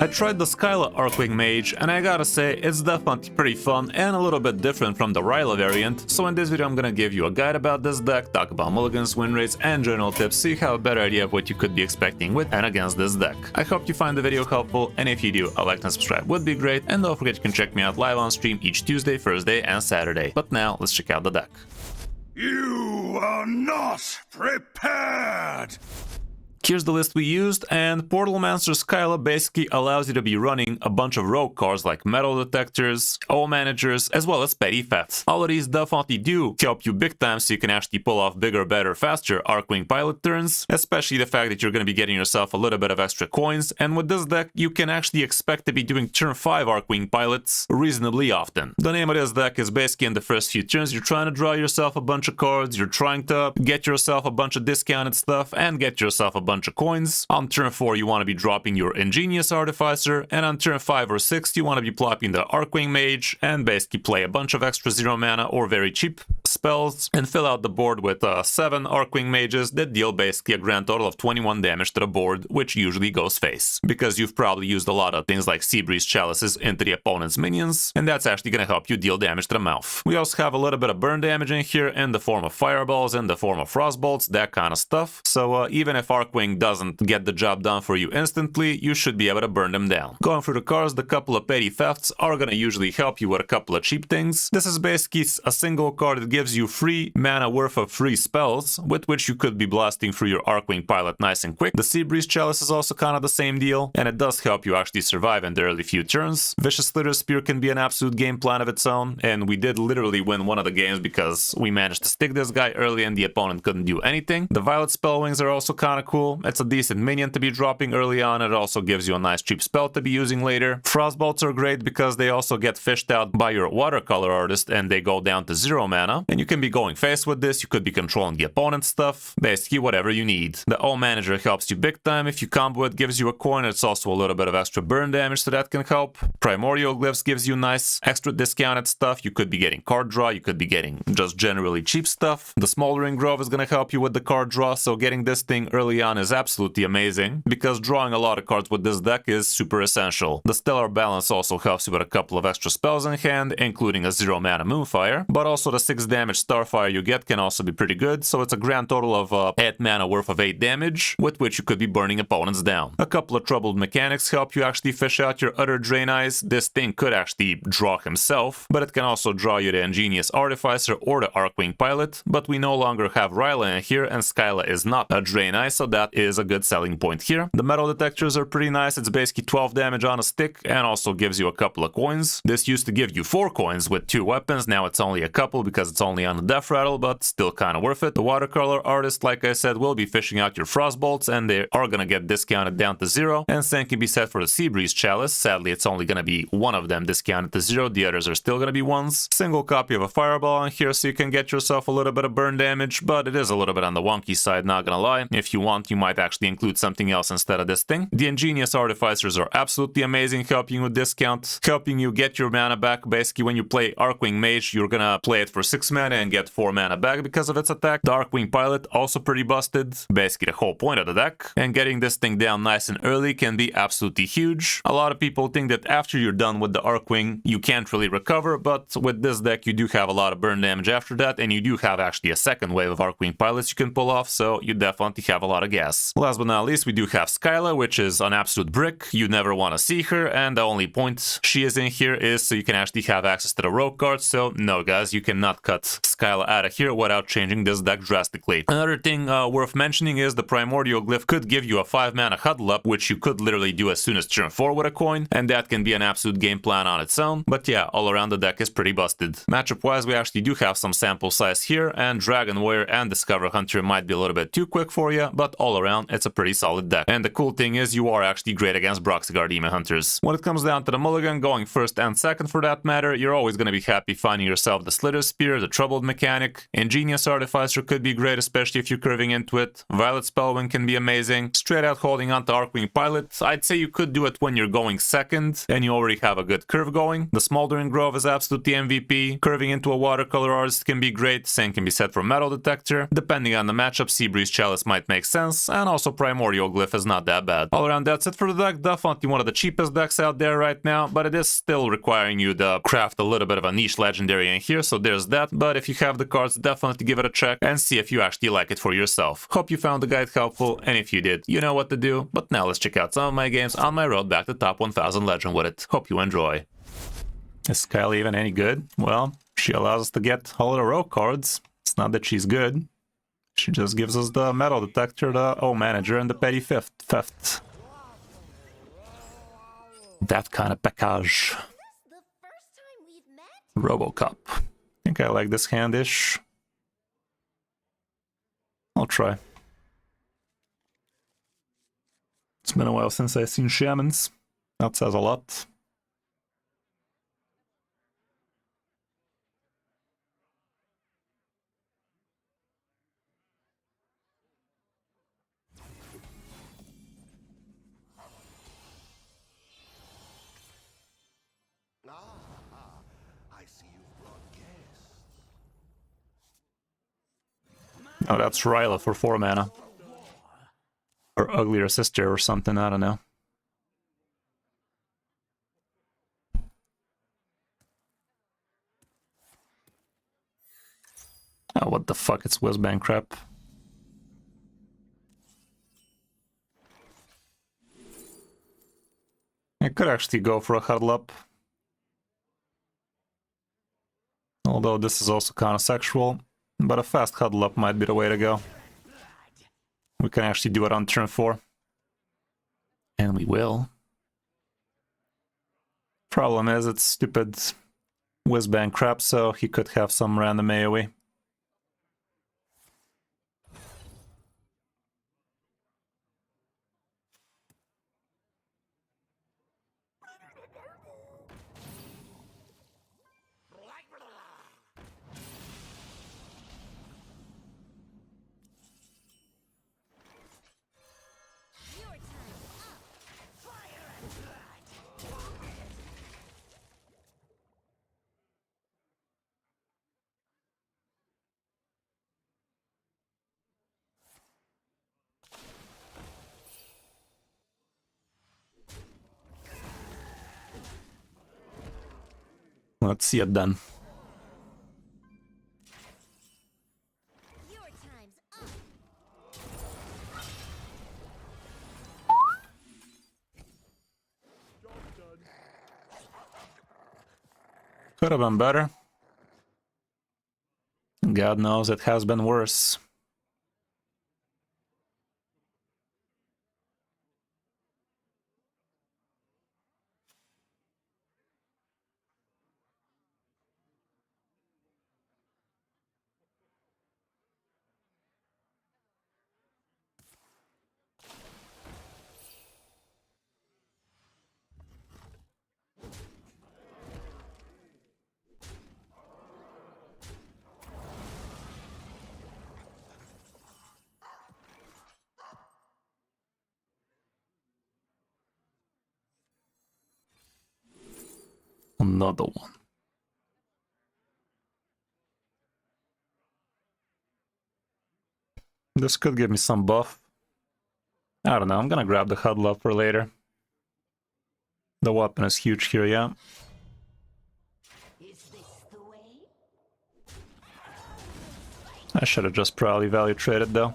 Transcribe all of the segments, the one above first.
I tried the Skyla Arkwing Mage, and I gotta say, it's definitely pretty fun and a little bit different from the Rylla variant, so in this video I'm gonna give you a guide about this deck, talk about mulligans, win rates, and general tips so you have a better idea of what you could be expecting with and against this deck. I hope you find the video helpful, and if you do, a like and subscribe would be great, and don't forget you can check me out live on stream each Tuesday, Thursday, and Saturday. But now, let's check out the deck. You are not prepared! Here's the list we used, and Portalmancer Skyla basically allows you to be running a bunch of rogue cards like Metal Detectors, O Managers, as well as Petty Thefts. All of these definitely do help you big time so you can actually pull off bigger, better, faster Arkwing Pilot turns, especially the fact that you're going to be getting yourself a little bit of extra coins, and with this deck you can actually expect to be doing turn 5 Arkwing Pilots reasonably often. The name of this deck is basically in the first few turns you're trying to draw yourself a bunch of cards, you're trying to get yourself a bunch of discounted stuff, and get yourself a bunch of coins. On turn 4 you want to be dropping your Ingenious Artificer, and on turn 5 or 6 you want to be plopping the Arkwing Mage and basically play a bunch of extra 0 mana or very cheap spells and fill out the board with 7 Arkwing Mages that deal basically a grand total of 21 damage to the board, which usually goes face, because you've probably used a lot of things like Seabreeze Chalices into the opponent's minions, and that's actually going to help you deal damage to the mouth. We also have a little bit of burn damage in here in the form of fireballs, in the form of frostbolts, that kind of stuff, so even if Arkwing doesn't get the job done for you instantly, you should be able to burn them down. Going through the cards, the couple of Petty Thefts are going to usually help you with a couple of cheap things. This is basically a single card that gives you 3 mana worth of free spells, with which you could be blasting through your Arkwing Pilot nice and quick. The Seabreeze Chalice is also kind of the same deal, and it does help you actually survive in the early few turns. Vicious Slitter Spear can be an absolute game plan of its own, and we did literally win one of the games because we managed to stick this guy early and the opponent couldn't do anything. The Violet Spellwings are also kind of cool. It's a decent minion to be dropping early on. It also gives you a nice cheap spell to be using later. Frostbolts are great because they also get fished out by your Watercolor Artist and they go down to 0 mana, and you can be going face with this. You could be controlling the opponent's stuff, basically whatever you need. The O Manager helps you big time. If you combo it, gives you a coin. It's also a little bit of extra burn damage, so that can help. Primordial Glyphs gives you nice extra discounted stuff. You could be getting card draw, you could be getting just generally cheap stuff. The Smoldering Grove is going to help you with the card draw, so getting this thing early on is absolutely amazing, because drawing a lot of cards with this deck is super essential. The Stellar Balance also helps you with a couple of extra spells in hand, including a 0 mana Moonfire, but also the 6 damage Starfire you get can also be pretty good, so it's a grand total of 8 mana worth of 8 damage, with which you could be burning opponents down. A couple of Troubled Mechanics help you actually fish out your other Drain Eyes. This thing could actually draw himself, but it can also draw you the Ingenious Artificer or the Arkwing Pilot, but we no longer have Rylla in here, and Skyla is not a Drain Eye, so that is a good selling point here. The Metal Detectors are pretty nice. It's basically 12 damage on a stick and also gives you a couple of coins. This used to give you 4 coins with 2 weapons. Now it's only a couple because it's only on the Death Rattle, but still kind of worth it. The Watercolor Artist, like I said, will be fishing out your Frostbolts, and they are going to get discounted down to 0. And same can be said for the Seabreeze Chalice. Sadly, it's only going to be one of them discounted to 0. The others are still going to be 1s. Single copy of a Fireball on here so you can get yourself a little bit of burn damage, but it is a little bit on the wonky side, not gonna lie. If you want, you might actually include something else instead of this thing. The Ingenious Artificers are absolutely amazing, helping you with discount, helping you get your mana back. Basically, when you play Arkwing Mage, you're gonna play it for 6 mana and get 4 mana back because of its attack. The Arkwing Pilot, also pretty busted, basically the whole point of the deck, and getting this thing down nice and early can be absolutely huge. A lot of people think that after you're done with the Arkwing, you can't really recover, but with this deck, you do have a lot of burn damage after that, and you do have actually a second wave of Arkwing Pilots you can pull off, so you definitely have a lot of gas. Last but not least, we do have Skyla, which is an absolute brick. You never want to see her, and the only point she is in here is so you can actually have access to the rogue cards, so no guys, you cannot cut Skyla out of here without changing this deck drastically. Another thing worth mentioning is the Primordial Glyph could give you a 5 mana Huddle Up, which you could literally do as soon as turn 4 with a coin, and that can be an absolute game plan on its own, but yeah, all around the deck is pretty busted. Matchup wise, we actually do have some sample size here, and Dragon Warrior and Discover Hunter might be a little bit too quick for you, but all around it's a pretty solid deck. And the cool thing is you are actually great against Broxigard Demon Hunters. When it comes down to the mulligan, going first and second for that matter, you're always going to be happy finding yourself the Slitter Spear, the troubled mechanic. Ingenious Artificer could be great, especially if you're curving into it. Violet Spellwind can be amazing. Straight out holding on to Arkwing Pilot, I'd say you could do it when you're going second and you already have a good curve going. The Smoldering Grove is absolutely MVP. Curving into a watercolor artist can be great. Same can be said for Metal Detector. Depending on the matchup, Seabreeze Chalice might make sense, and also Primordial Glyph is not that bad. All around, that's it for the deck. Definitely one of the cheapest decks out there right now, but it is still requiring you to craft a little bit of a niche legendary in here, so there's that. But if you have the cards, definitely give it a check and see if you actually like it for yourself. Hope you found the guide helpful, and if you did, you know what to do. But now let's check out some of my games on my road back to top 1000 legend with it. Hope you enjoy. Is Skyla even any good? Well, she allows us to get all of the rogue cards. It's not that she's good. She just gives us the Metal Detector, the O Manager, and the Petty Theft. That kind of package. Robocop. I think I like this hand-ish. I'll try. It's been a while since I've seen Shamans. That says a lot. Oh, that's Rylla for 4 mana. Or Uglier Sister or something, I don't know. Oh, what the fuck, it's Whizbang crap. I could actually go for a Huddle Up. Although this is also kind of sexual. But a fast Huddle Up might be the way to go. We can actually do it on turn 4. And we will. Problem is, it's stupid Whizbang crap, so he could have some random AoE. Let's see it then. Could have been better. God knows it has been worse. Another one. This could give me some buff. I don't know, I'm gonna grab the Huddle Up for later. The weapon is huge here, yeah. I should have just probably value traded though.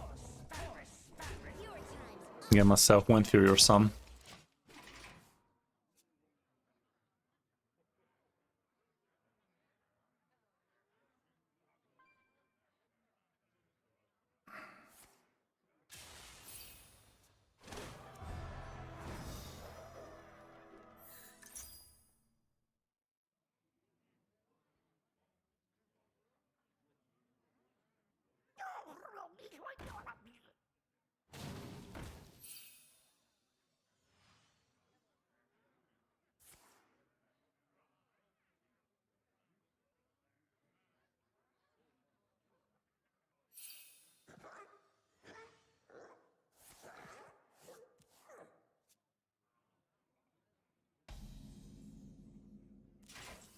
Get myself Wind Fury or some.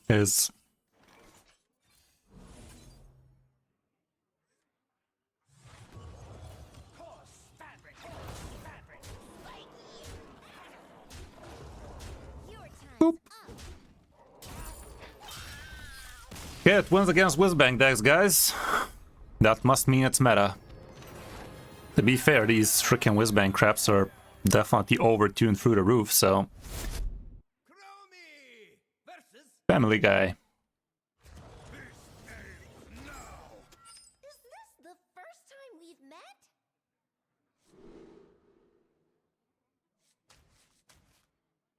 is. Boop. Yeah, it wins against Whizbang decks, guys. That must mean it's meta. To be fair, these freaking Whizbang craps are definitely overtuned through the roof, so... Family Guy. Is this the first time we've met?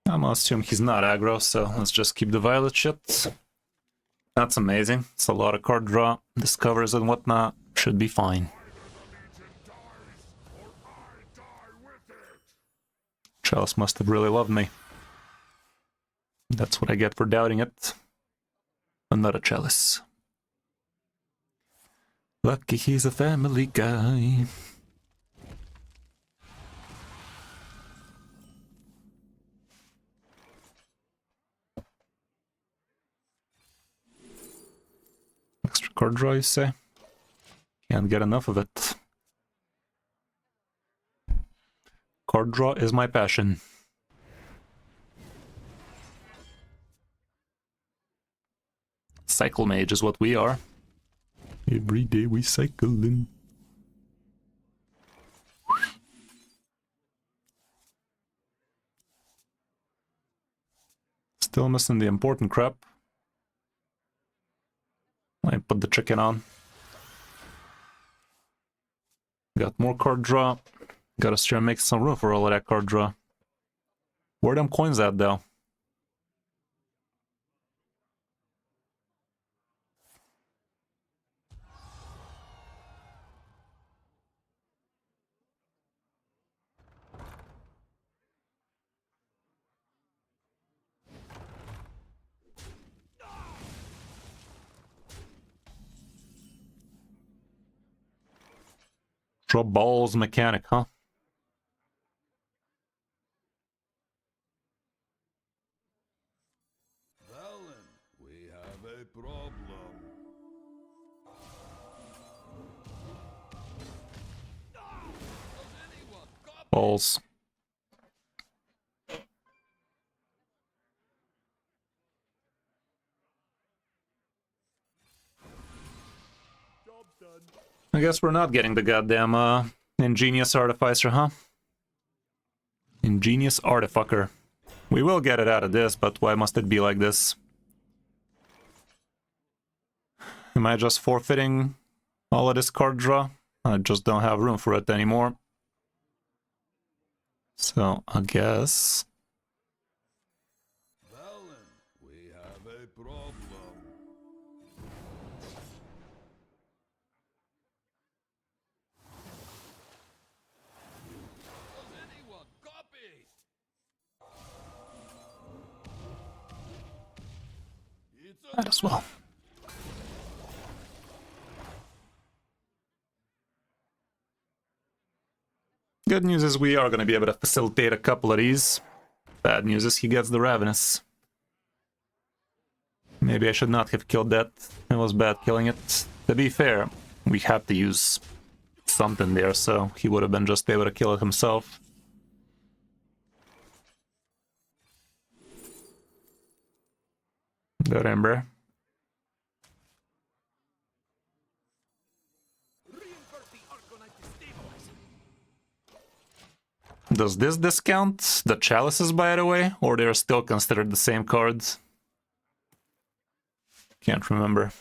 I'm gonna assume he's not aggro, so let's just keep the violet shit. That's amazing. It's a lot of card draw, discovers and whatnot. Should be fine. Chalice must have really loved me. That's what I get for doubting it. Another Chalice. Lucky he's a family guy. Extra card draw, you say? Can't get enough of it. Card draw is my passion. Cycle Mage is what we are. Every day we cycling. Still missing the important crap. I put the chicken on. Got more card draw. Gotta try and make some room for all of that card draw. Where are them coins at, though? Draw balls mechanic, huh? We have a problem. Balls. I guess we're not getting the goddamn ingenious artificer, huh? Ingenious artifucker. We will get it out of this, but why must it be like this? Am I just forfeiting all of this card draw? I just don't have room for it anymore. So, I guess... We have a problem. Does anyone copy? Might as well. Good news is we are going to be able to facilitate a couple of these. Bad news is he gets the Ravenous. Maybe I should not have killed that. It was bad killing it. To be fair, we had to use something there, so he would have been just able to kill it himself. Good Ember. Does this discount the chalices, by the way, or they're still considered the same cards? Can't remember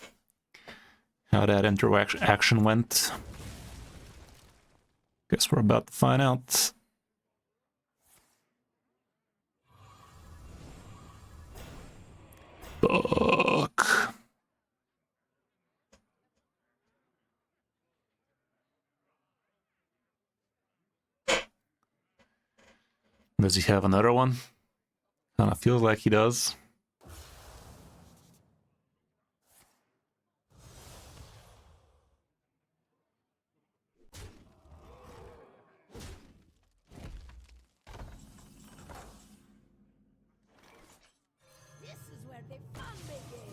how that interaction went. Guess we're about to find out. Fuck. Does he have another one? Kinda feels like he does. This is where the fun begins.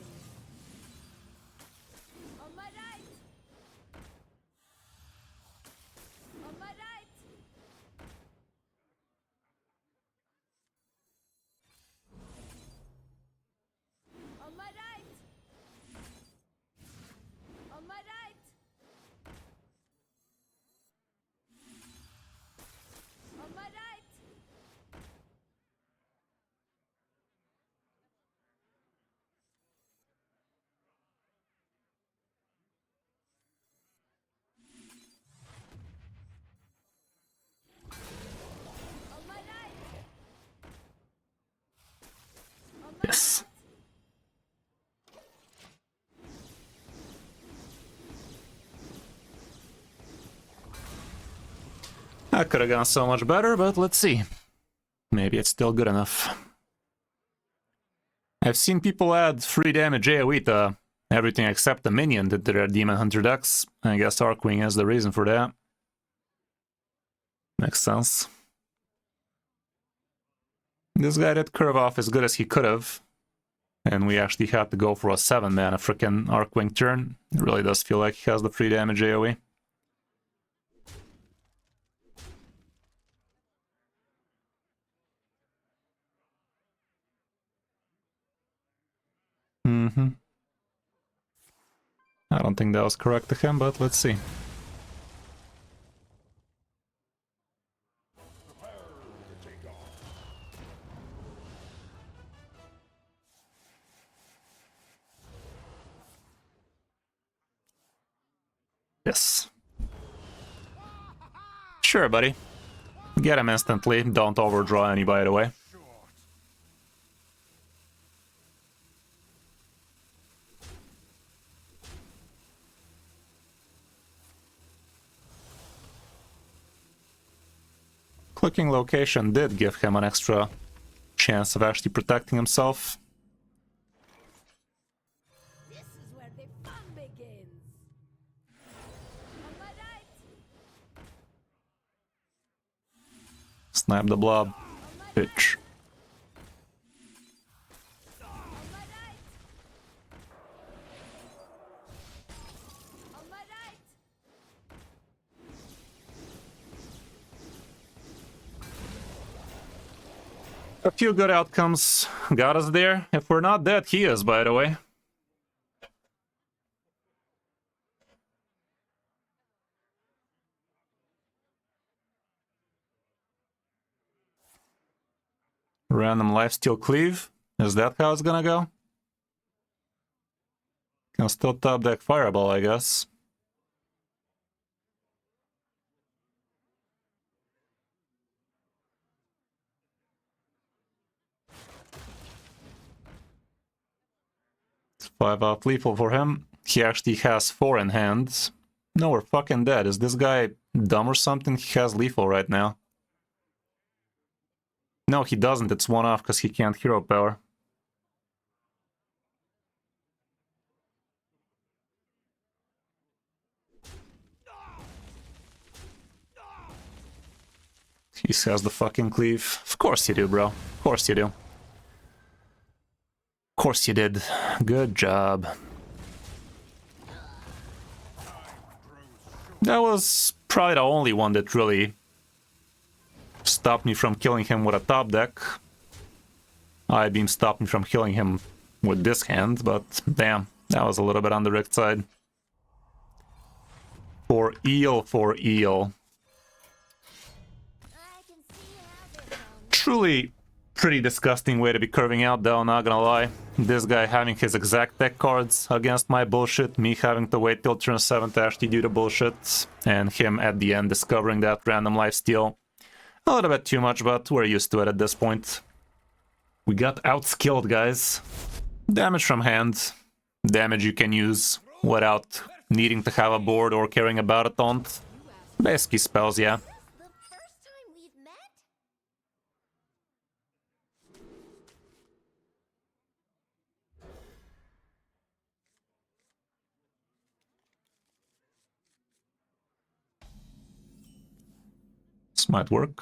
Yes. That could have gone so much better, but let's see. Maybe it's still good enough. I've seen people add free damage AoE to everything except the minion to their Demon Hunter decks. I guess Arkwing has the reason for that. Makes sense. This guy did curve off as good as he could have. And we actually had to go for a 7-mana frickin' Arkwing turn. It really does feel like he has the free damage AoE. I don't think that was correct to him, but let's see. Yes. Sure, buddy. Get him instantly. Don't overdraw any, by the way. Clicking location did give him an extra chance of actually protecting himself. This is where the fun begins. On my right. Snipe the blob. Bitch. On my right. On my right. A few good outcomes got us there. If we're not dead, he is, by the way. Random lifesteal cleave. Is that how it's gonna go? Can still top deck Fireball, I guess. It's 5 off lethal for him. He actually has 4 in hand. No, we're fucking dead. Is this guy dumb or something? He has lethal right now. No, he doesn't. It's 1 off because he can't hero power. He has the fucking cleave. Of course you do, bro. Of course you do. Of course you did. Good job. That was probably the only one that really stopped me from killing him with a top deck. I-beam stopped me from killing him with this hand, but damn, that was a little bit on the rigged side. For eel. I can see how this one. Truly pretty disgusting way to be curving out though, not gonna lie. This guy having his exact deck cards against my bullshit, me having to wait till turn 7 to actually do the bullshit, and him at the end discovering that random lifesteal. A little bit too much, but we're used to it at this point. We got outskilled, guys. Damage from hand. Damage you can use without needing to have a board or caring about a taunt. Basically spells, yeah. The first time we've met? This might work.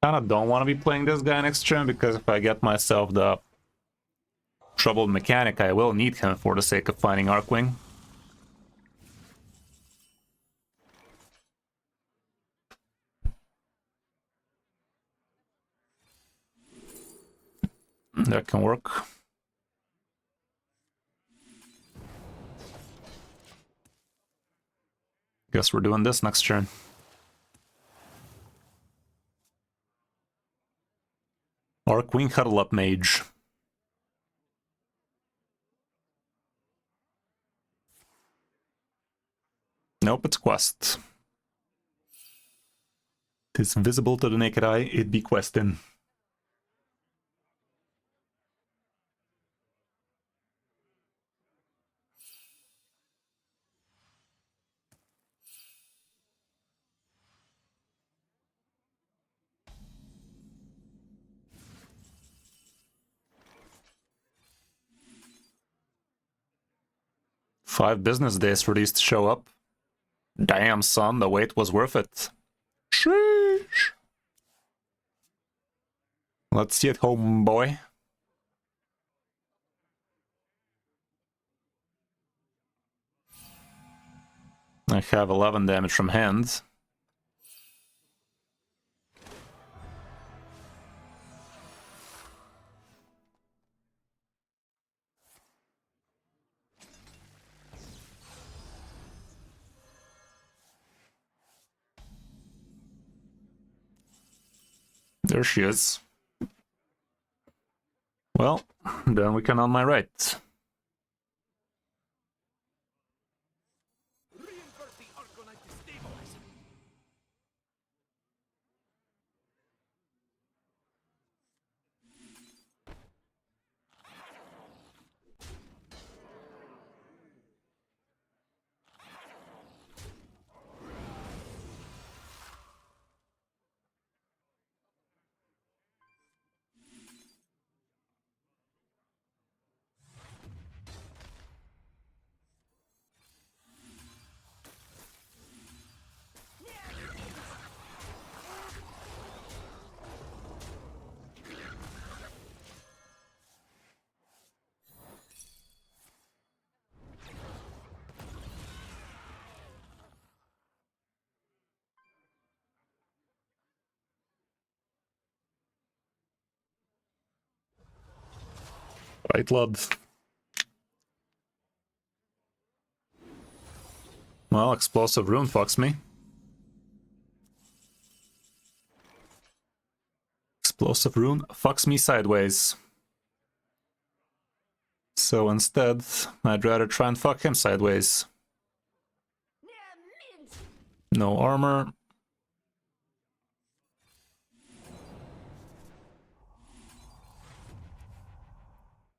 Kinda don't want to be playing this guy next turn, because if I get myself the troubled mechanic, I will need him for the sake of finding Arkwing. That can work. Guess we're doing this next turn. Arkwing Huddle Up Mage. Nope, it's quest. Tis visible to the naked eye, it be questing. Five business days for these to show up. Damn, son, the wait was worth it. Sheesh. Let's see it, homeboy. I have 11 damage from hand. There she is. Well, then we can on my right. Right, lad. Well, explosive rune fucks me. Explosive rune fucks me sideways. So instead, I'd rather try and fuck him sideways. No armor.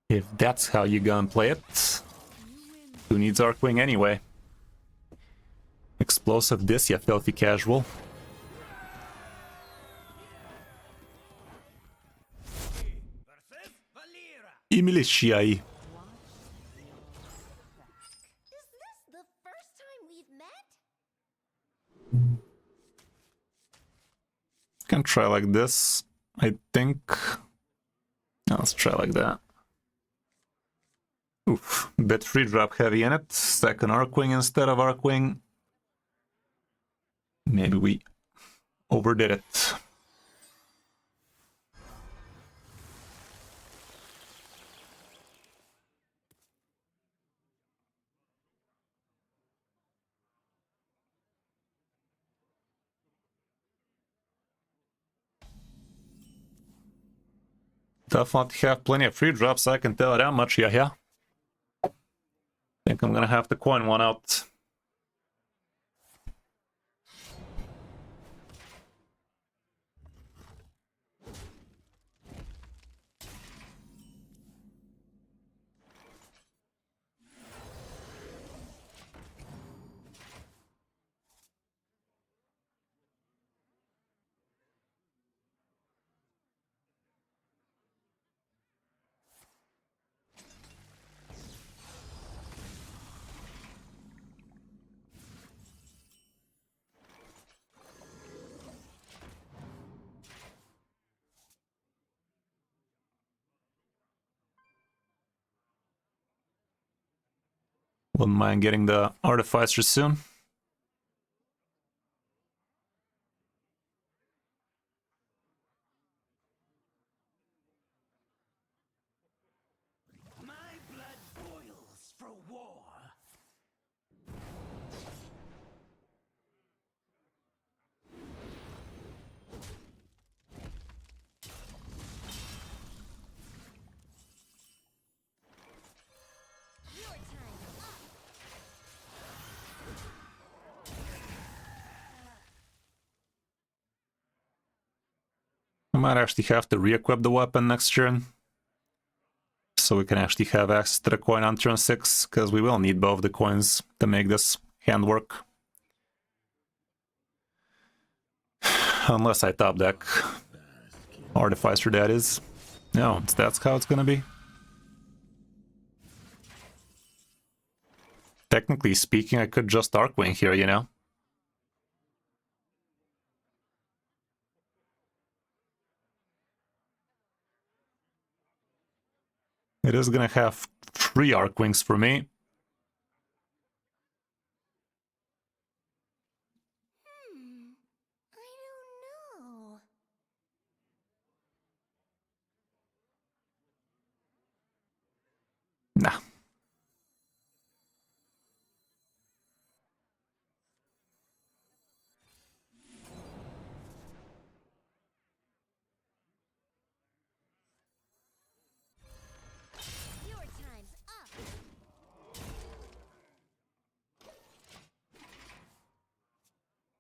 If that's how you gonna play it, who needs Arkwing anyway? Explosive this, ya filthy casual. Imilitiae. Is this the first time we've met? Can try like this, I think. Let's try like that. Oof, bit free drop heavy in it. Second Arkwing instead of Arkwing. Maybe we overdid it. Definitely have plenty of free drops, I can tell that much, yeah. Think I'm gonna have to coin one out. Wouldn't mind getting the Artificer soon. might actually have to re-equip the weapon next turn, so we can actually have access to the coin on turn 6, because we will need both the coins to make this hand work. Unless I top deck Artificer, that is. No, that's how it's gonna be. Technically speaking, I could just Arkwing here, you know? It is gonna have 3 Arkwings for me. I don't know. Nah. Your time's up.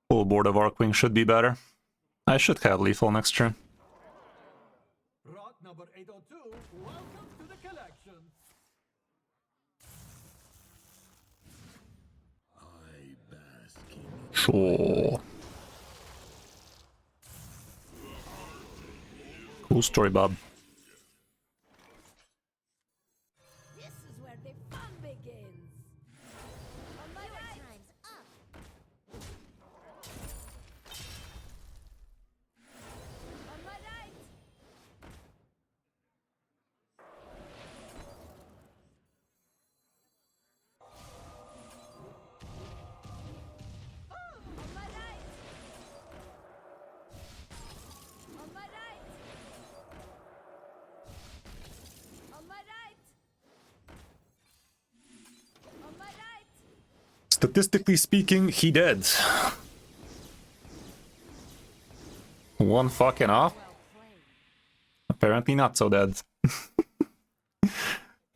Full board of Arkwing should be better. I should have lethal next turn. Rot number 802, welcome to the collection. I bask in Sure. Cool story, Bob. This is where the fun begins. On my right. Time's up. On my right. On my right. On my right. On my right. On my right. Statistically speaking, he dead. One fucking off? Well played. Apparently not so dead.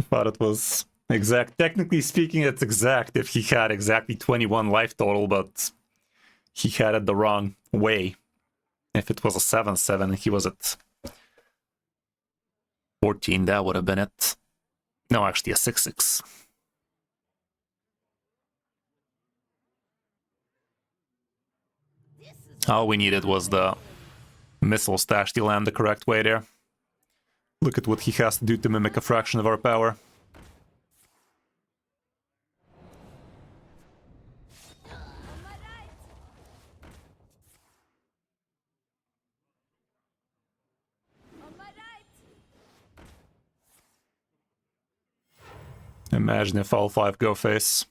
Thought it was exact. Technically speaking, it's exact if he had exactly 21 life total, but he had it the wrong way. If it was a 7-7, he was at 14, that would have been it. No, actually a 6-6. This is All we needed was the missile stash to land the correct way there. Look at what he has to do to mimic a fraction of our power. on my right. On my right. Imagine if all 5 go face.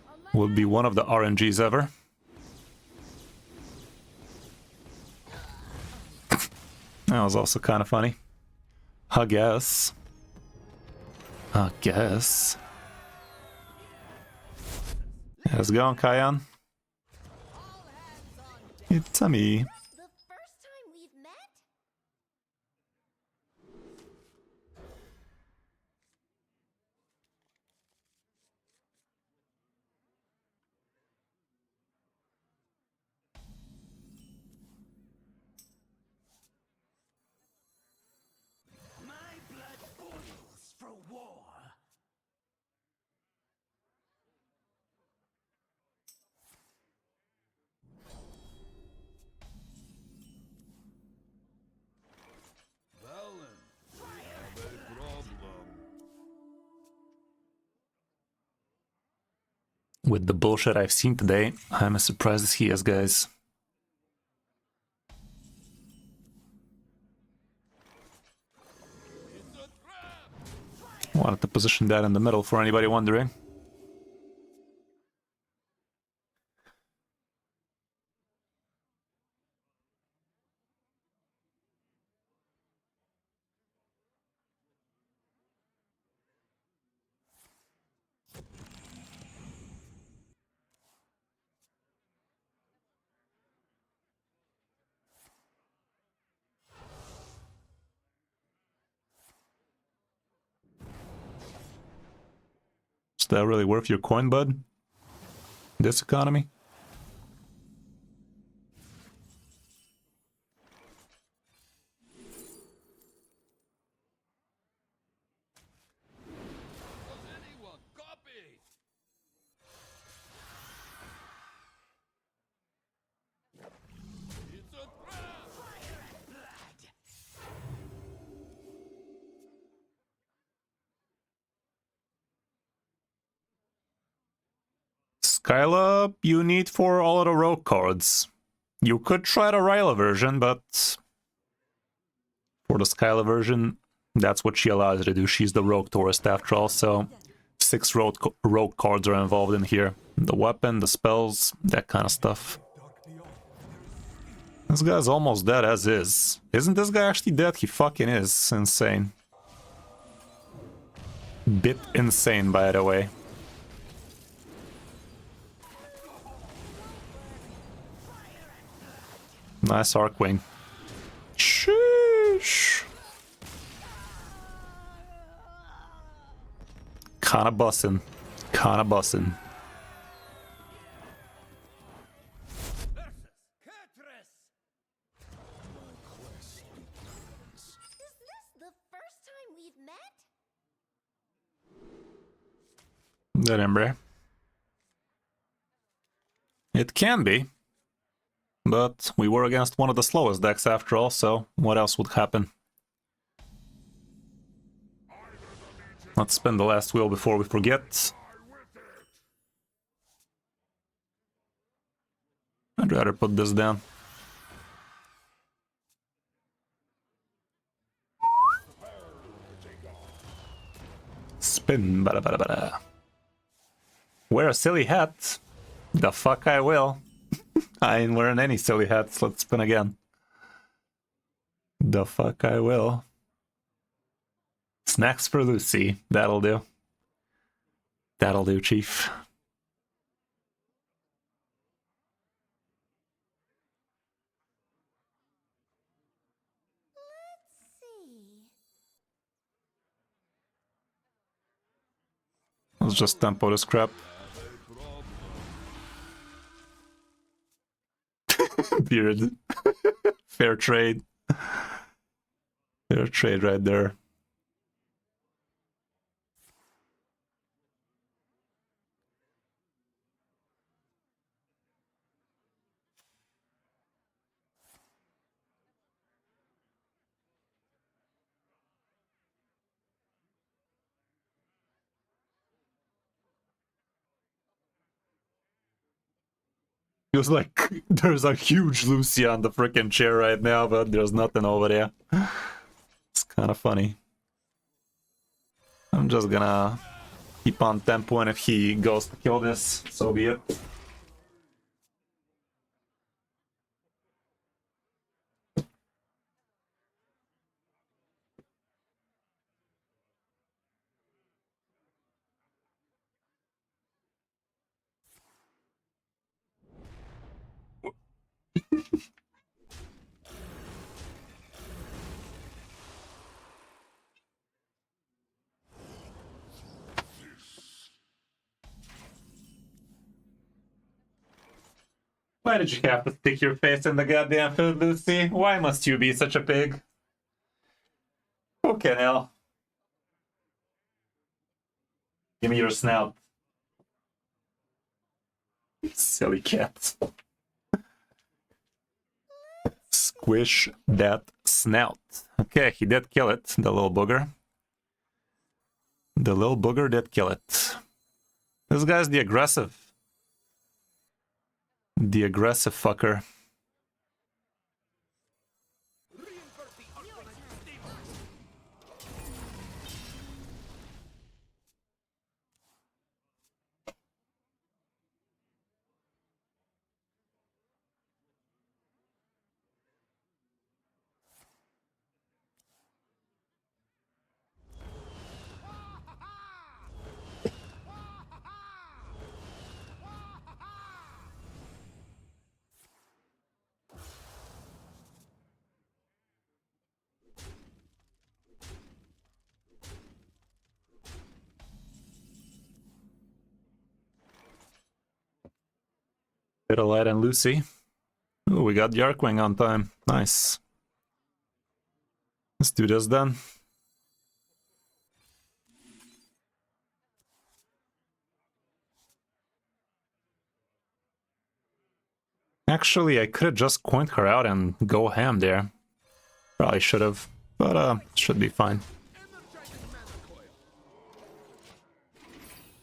On my Would be one of the RNGs ever. That was also kind of funny. I guess. I guess. How's it going, Kayan? all hands on deck. It's a me. The first time we've met? My blood boils for war. Valen, we have a problem. With the bullshit I've seen today, I'm as surprised as he is, guys. It's a trap! Wanted to position that in the middle for anybody wondering. Is that really worth your coin, bud? This economy? Skyla, you need for all of the rogue cards. You could try the Rylla version, but for the Skyla version, that's what she allows you to do. She's the rogue tourist after all, so 6 rogue cards are involved in here. The weapon, the spells, that kind of stuff. This guy's almost dead as is. Isn't this guy actually dead? He fucking is. Insane. Bit insane, by the way. Nice Arkwing. Sheesh. Kinda bussin'. Kinda bussin'. Is this the first time we've met? That Ember. It can be. But we were against one of the slowest decks after all, so what else would happen? Let's spin the last wheel before we forget. I'd rather put this down. Spin, bada bada bada. Wear a silly hat. The fuck I will. I ain't wearing any silly hats. Let's spin again. The fuck I will. Snacks for Lucy. That'll do. That'll do, Chief. Let's see. Let's just tempo this crap. Beard. Fair trade. Fair trade right there. Feels like there's a huge Lucy on the freaking chair right now, but there's nothing over there. It's kind of funny. I'm just gonna keep on tempo, and if he goes to kill this, so be it. Why did you have to stick your face in the goddamn food, Lucy? Why must you be such a pig? Fucking hell. Give me your snout. Silly cat. Squish that snout. Okay, he did kill it, the little booger. The little booger did kill it. This guy's the aggressive. The aggressive fucker. Bit of light and Lucy. Ooh, we got the Arkwing on time. Nice. Let's do this then. Actually, I could have just coined her out and go ham there. Probably should have, but should be fine.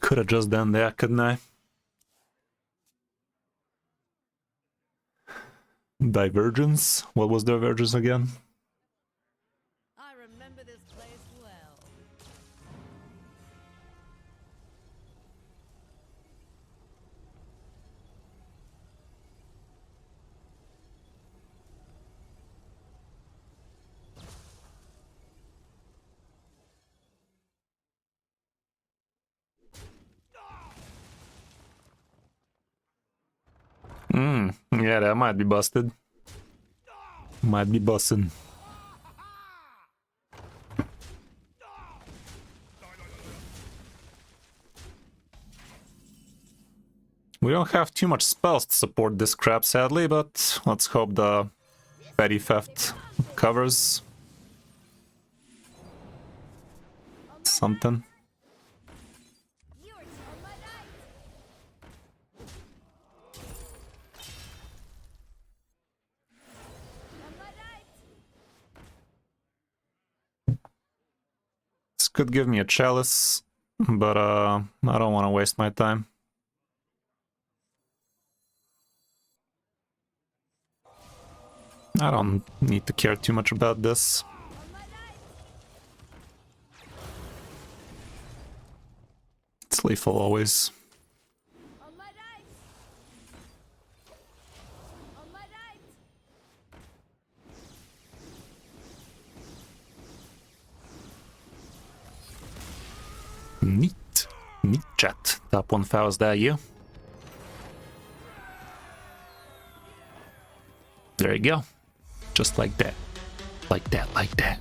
Could have just done that, couldn't I? Divergence? What was Divergence again? I remember this place well. Yeah, that might be busted. Might be busting. We don't have too much spells to support this crap, sadly, but let's hope the petty theft covers something. Yours on my right. On my right. This could give me a chalice, but I don't want to waste my time. I don't need to care too much about this. On my right. It's lethal always. On my right. On my right. Neat. Neat chat. Top 1 fouls that you. There you go. Just like that. Like that, like that.